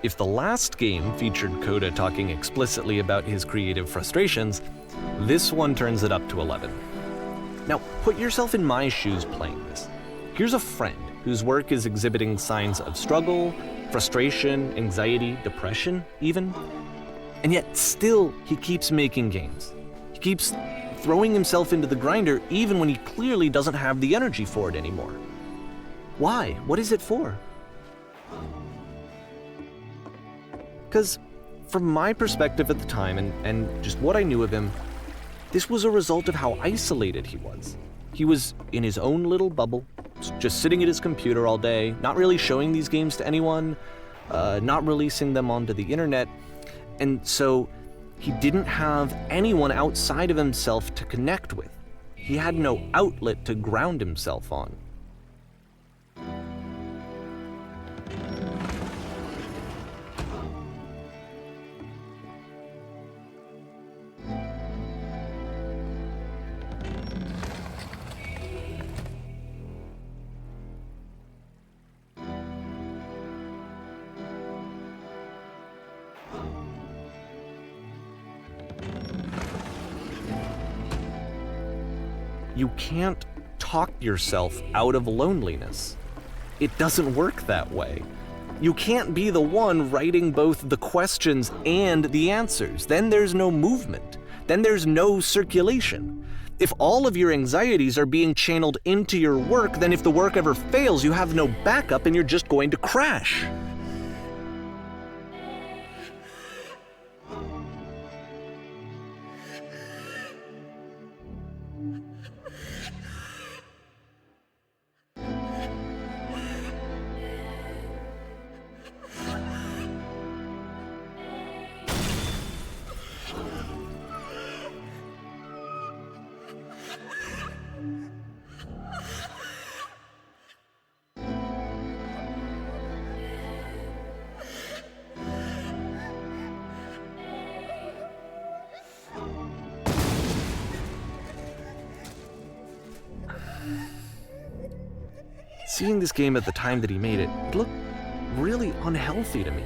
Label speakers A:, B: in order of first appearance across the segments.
A: If the last game featured CODA talking explicitly about his creative frustrations, this one turns it up to 11. Now, put yourself in my shoes playing this. Here's a friend whose work is exhibiting signs of struggle, frustration, anxiety, depression even, and yet still he keeps making games. He keeps throwing himself into the grinder even when he clearly doesn't have the energy for it anymore. Why? What is it for? Because from my perspective at the time and just what I knew of him, this was a result of how isolated he was. He was in his own little bubble, just sitting at his computer all day, not really showing these games to anyone, not releasing them onto the internet, and so he didn't have anyone outside of himself to connect with. He had no outlet to ground himself on. You can't talk yourself out of loneliness. It doesn't work that way. You can't be the one writing both the questions and the answers. Then there's no movement. Then there's no circulation. If all of your anxieties are being channeled into your work, then if the work ever fails, you have no backup and you're just going to crash. Seeing this game at the time that he made it, it looked really unhealthy to me.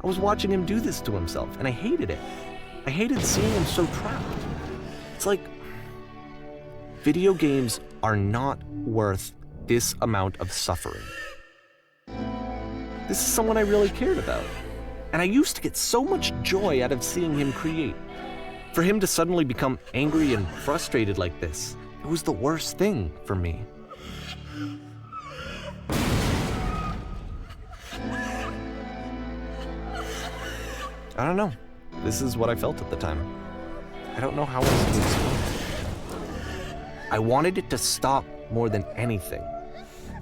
A: I was watching him do this to himself, and I hated it. I hated seeing him so trapped. It's like, video games are not worth this amount of suffering. This is someone I really cared about, and I used to get so much joy out of seeing him create. For him to suddenly become angry and frustrated like this, it was the worst thing for me. I don't know. This is what I felt at the time. I don't know how else to explain it. I wanted it to stop more than anything.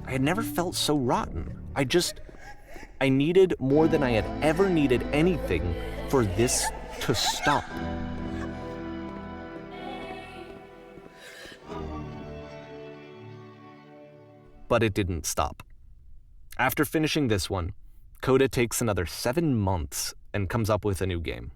A: I had never felt so rotten. I needed more than I had ever needed anything for this to stop. But it didn't stop. After finishing this one, CODA takes another 7 months and comes up with a new game.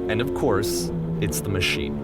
A: And of course, it's the machine.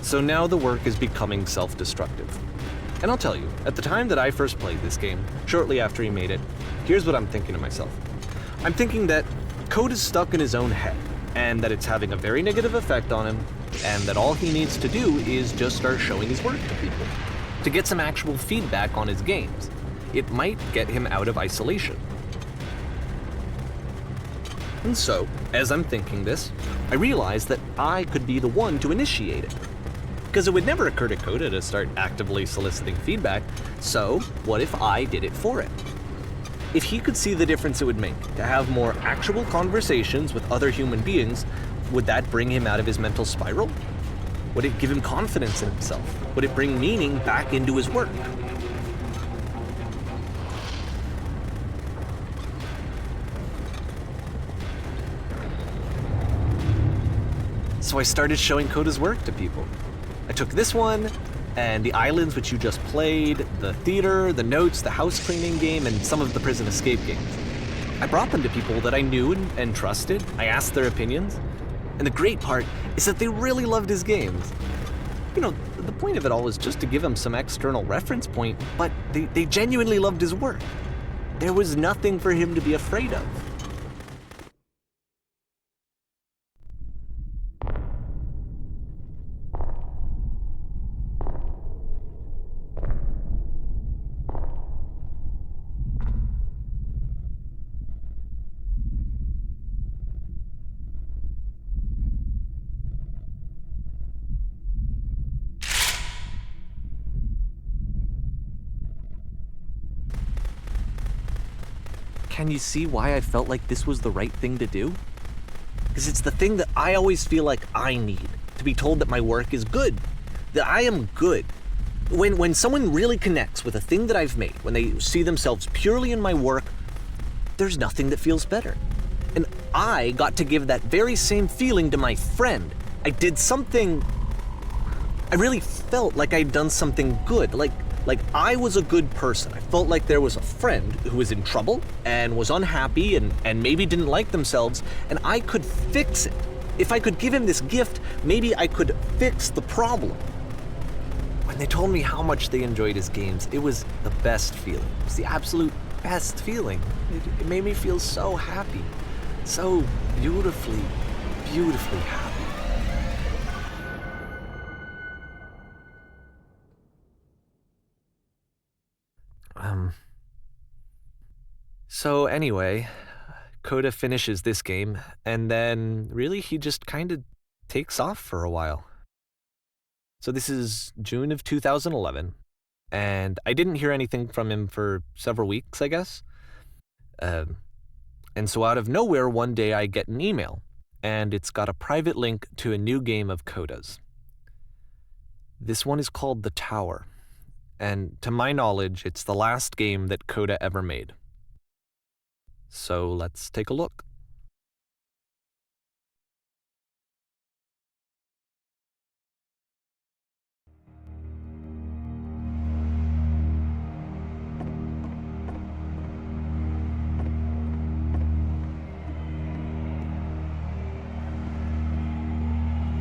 A: So now the work is becoming self-destructive. And I'll tell you, at the time that I first played this game, shortly after he made it, here's what I'm thinking to myself. I'm thinking that Code is stuck in his own head, and that it's having a very negative effect on him, and that all he needs to do is just start showing his work to people, to get some actual feedback on his games. It might get him out of isolation. And so, as I'm thinking this, I realize that I could be the one to initiate it. Because it would never occur to CODA to start actively soliciting feedback, so what if I did it for him? If he could see the difference it would make to have more actual conversations with other human beings, would that bring him out of his mental spiral? Would it give him confidence in himself? Would it bring meaning back into his work? So I started showing CODA's work to people. I took this one, and the islands which you just played, the theater, the notes, the house cleaning game, and some of the prison escape games. I brought them to people that I knew and trusted. I asked their opinions. And the great part is that they really loved his games. You know, the point of it all was just to give him some external reference point, but they genuinely loved his work. There was nothing for him to be afraid of. Can you see why I felt like this was the right thing to do? Because it's the thing that I always feel like I need, to be told that my work is good, that I am good. When someone really connects with a thing that I've made, when they see themselves purely in my work, there's nothing that feels better. And I got to give that very same feeling to my friend. I did something, I really felt like I'd done something good, like I was a good person. I felt like there was a friend who was in trouble and was unhappy and maybe didn't like themselves, and I could fix it. If I could give him this gift, maybe I could fix the problem. When they told me how much they enjoyed his games, it was the best feeling. It was the absolute best feeling. It made me feel so happy, so beautifully, beautifully happy. So anyway, CODA finishes this game, and then really he just kind of takes off for a while. So this is June of 2011, and I didn't hear anything from him for several weeks, I guess. And so out of nowhere, one day I get an email, and it's got a private link to a new game of CODA's. This one is called The Tower, and to my knowledge, it's the last game that CODA ever made. So let's take a look.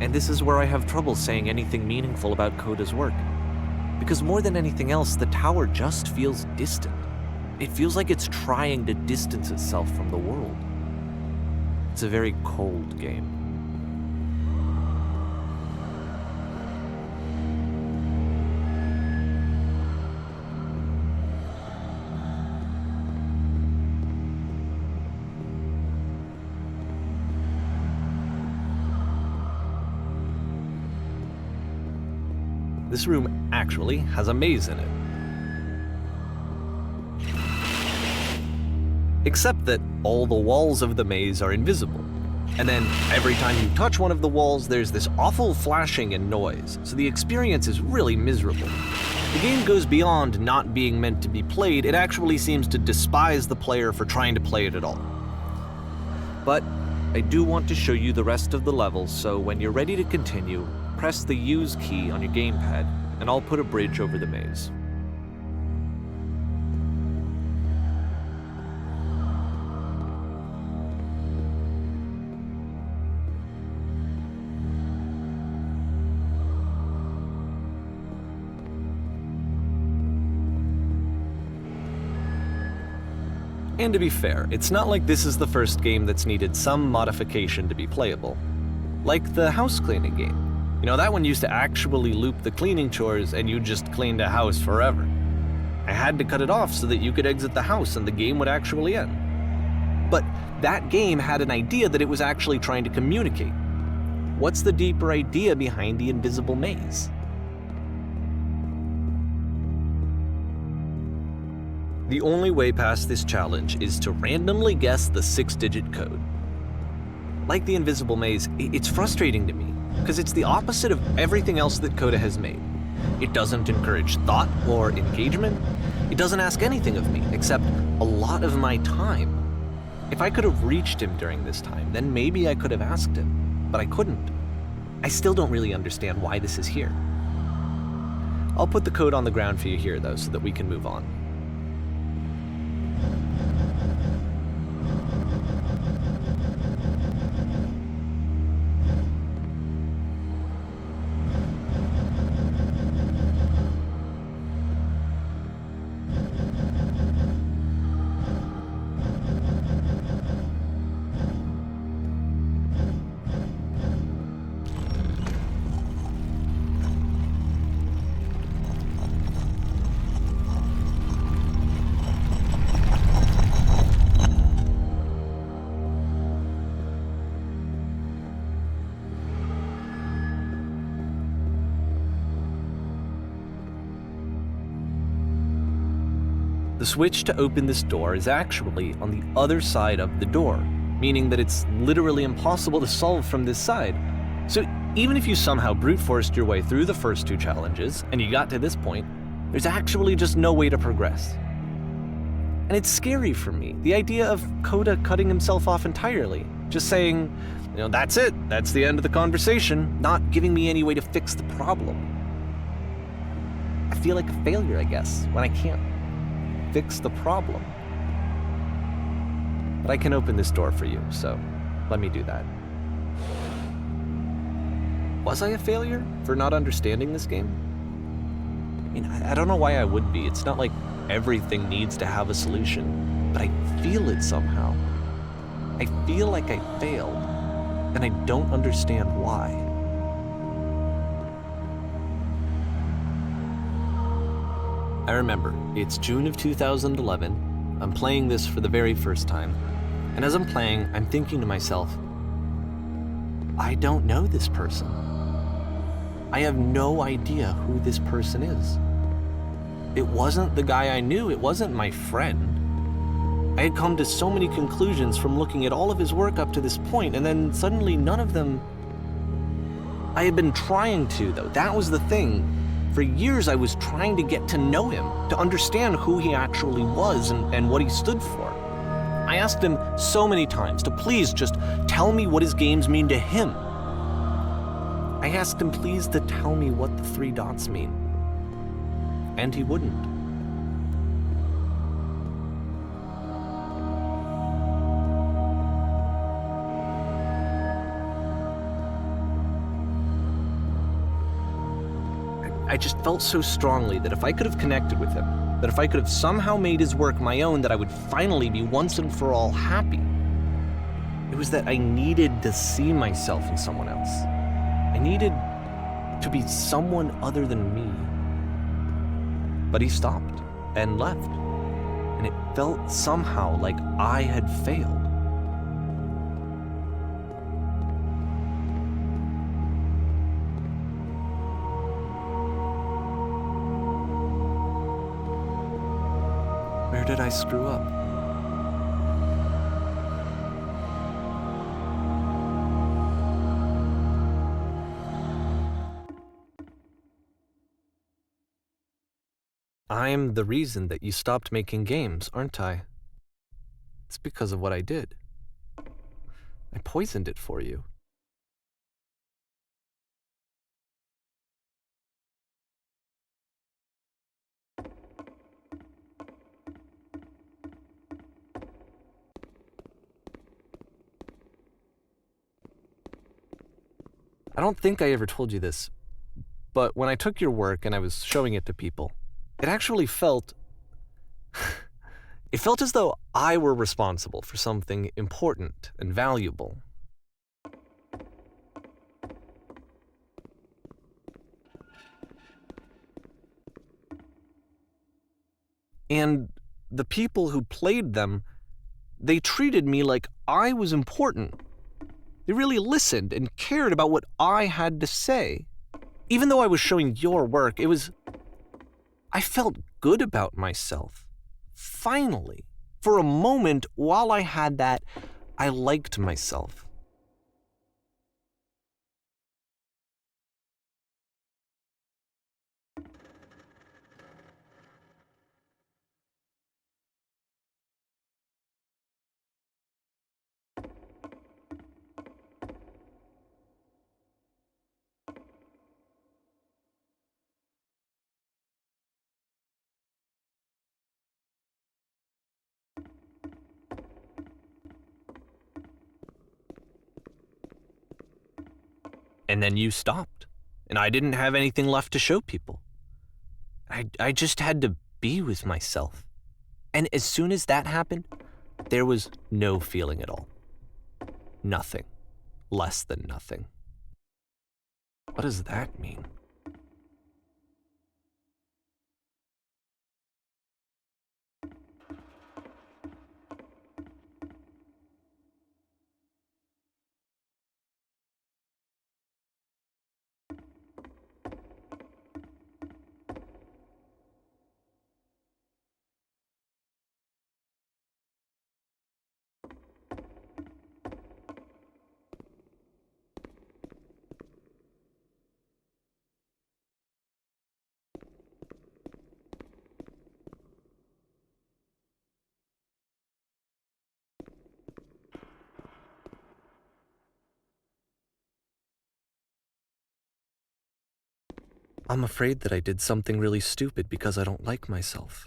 A: And this is where I have trouble saying anything meaningful about CODA's work. Because more than anything else, The Tower just feels distant. It feels like it's trying to distance itself from the world. It's a very cold game. This room actually has a maze in it. Except that all the walls of the maze are invisible. And then every time you touch one of the walls, there's this awful flashing and noise, so the experience is really miserable. The game goes beyond not being meant to be played, it actually seems to despise the player for trying to play it at all. But I do want to show you the rest of the levels, so when you're ready to continue, press the Use key on your gamepad, and I'll put a bridge over the maze. And to be fair, it's not like this is the first game that's needed some modification to be playable. Like the house cleaning game. You know, that one used to actually loop the cleaning chores and you just cleaned a house forever. I had to cut it off so that you could exit the house and the game would actually end. But that game had an idea that it was actually trying to communicate. What's the deeper idea behind the invisible maze? The only way past this challenge is to randomly guess the 6-digit code. Like the invisible maze, it's frustrating to me, because it's the opposite of everything else that CODA has made. It doesn't encourage thought or engagement. It doesn't ask anything of me, except a lot of my time. If I could have reached him during this time, then maybe I could have asked him, but I couldn't. I still don't really understand why this is here. I'll put the code on the ground for you here, though, so that we can move on. The switch to open this door is actually on the other side of the door, meaning that it's literally impossible to solve from this side. So even if you somehow brute forced your way through the first 2 challenges and you got to this point, there's actually just no way to progress. And it's scary for me, the idea of CODA cutting himself off entirely, just saying, you know, that's it, that's the end of the conversation, not giving me any way to fix the problem. I feel like a failure, I guess, when I can't fix the problem. But I can open this door for you, so let me do that. Was I a failure for not understanding this game? I mean, I don't know why I would be. It's not like everything needs to have a solution, but I feel it somehow. I feel like I failed, and I don't understand why. I remember, it's June of 2011, I'm playing this for the very first time, and as I'm playing, I'm thinking to myself, I don't know this person. I have no idea who this person is. It wasn't the guy I knew, it wasn't my friend. I had come to so many conclusions from looking at all of his work up to this point, and then suddenly none of them... I had been trying to, though, that was the thing. For years, I was trying to get to know him, to understand who he actually was and what he stood for. I asked him so many times to please just tell me what his games mean to him. I asked him please to tell me what the 3 dots mean. And he wouldn't. I just felt so strongly that if I could have connected with him, that if I could have somehow made his work my own, that I would finally be once and for all happy. It was that I needed to see myself in someone else. I needed to be someone other than me. But he stopped and left, and it felt somehow like I had failed. Where did I screw up? I'm the reason that you stopped making games, aren't I? It's because of what I did. I poisoned it for you. I don't think I ever told you this, but when I took your work and I was showing it to people, it actually felt... It felt as though I were responsible for something important and valuable. And the people who played them, they treated me like I was important. They really listened and cared about what I had to say. Even though I was showing your work, I felt good about myself. Finally, for a moment while I had that, I liked myself. And then you stopped, and I didn't have anything left to show people. I just had to be with myself. And as soon as that happened, there was no feeling at all. Nothing. Less than nothing. What does that mean? I'm afraid that I did something really stupid because I don't like myself.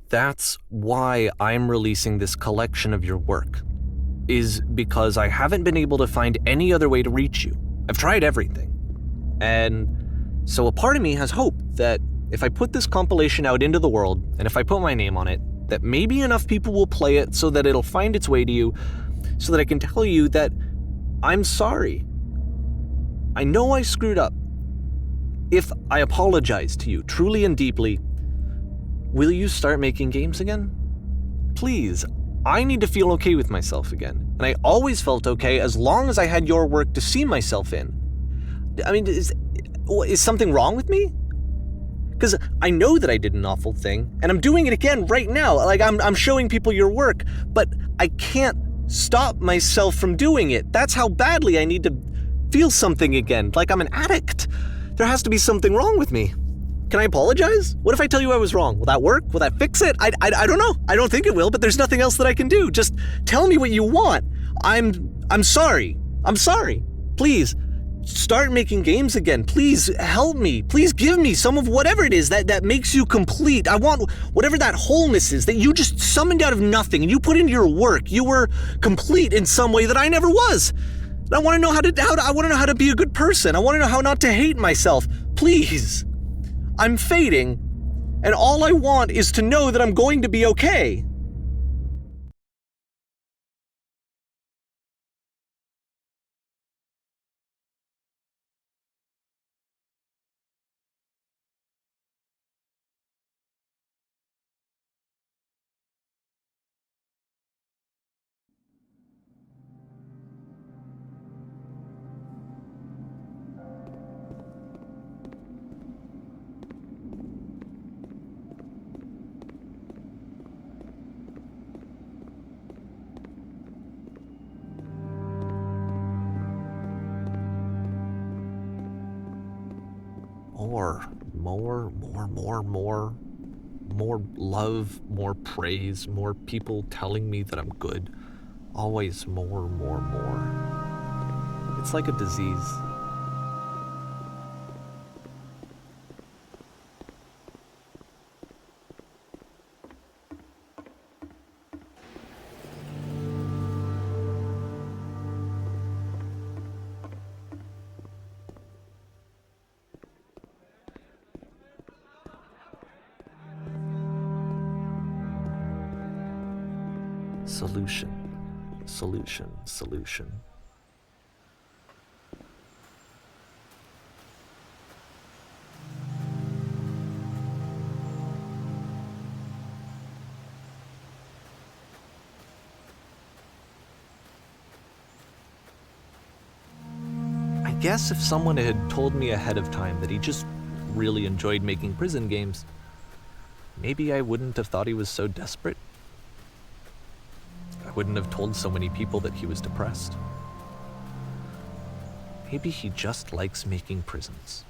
A: That's why I'm releasing this collection of your work, is because I haven't been able to find any other way to reach you. I've tried everything. And so a part of me has hope that if I put this compilation out into the world, and if I put my name on it, that maybe enough people will play it so that it'll find its way to you, so that I can tell you that I'm sorry. I know I screwed up. If I apologize to you truly and deeply, will you start making games again? Please, I need to feel okay with myself again. And I always felt okay as long as I had your work to see myself in. I mean, is something wrong with me? Because I know that I did an awful thing, and I'm doing it again right now. Like, I'm showing people your work, but I can't stop myself from doing it. That's how badly I need to feel something again, like I'm an addict. There has to be something wrong with me. Can I apologize? What if I tell you I was wrong? Will that work? Will that fix it? I don't know. I don't think it will, but there's nothing else that I can do. Just tell me what you want. I'm sorry. I'm sorry. Please, start making games again. Please help me. Please give me some of whatever it is that makes you complete. I want whatever that wholeness is that you just summoned out of nothing and you put into your work. You were complete in some way that I never was. And I want to know how to be a good person. I want to know how not to hate myself. Please. I'm fading, and all I want is to know that I'm going to be okay. More. more love, more praise, more people telling me that I'm good. Always more. It's like a disease. Solution. I guess if someone had told me ahead of time that he just really enjoyed making prison games, maybe I wouldn't have thought he was so desperate. I wouldn't have told so many people that he was depressed. Maybe he just likes making prisons.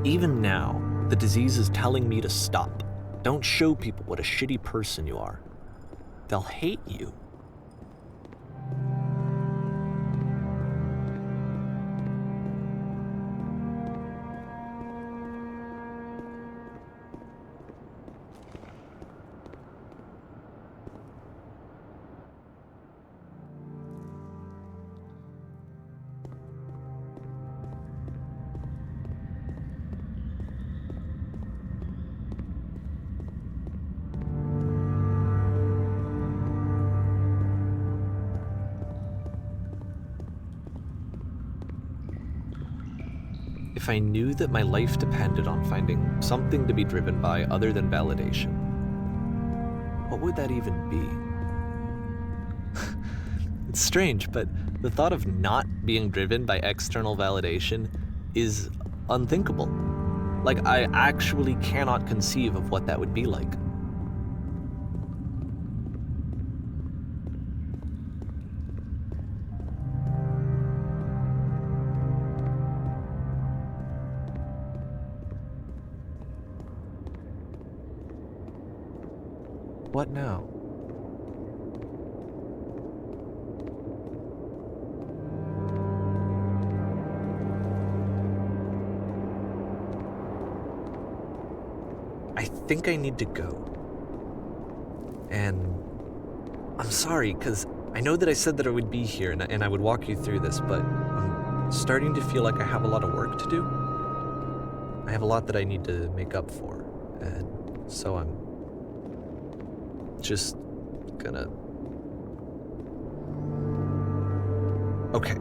A: Even now, the disease is telling me to stop. Don't show people what a shitty person you are. They'll hate you. If I knew that my life depended on finding something to be driven by other than validation, what would that even be? It's strange, but the thought of not being driven by external validation is unthinkable. Like, I actually cannot conceive of what that would be like. What now? I think I need to go. And I'm sorry, because I know that I said that I would be here and I would walk you through this, but I'm starting to feel like I have a lot of work to do. I have a lot that I need to make up for, and so I'm just gonna... Okay.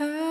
B: Herzlich.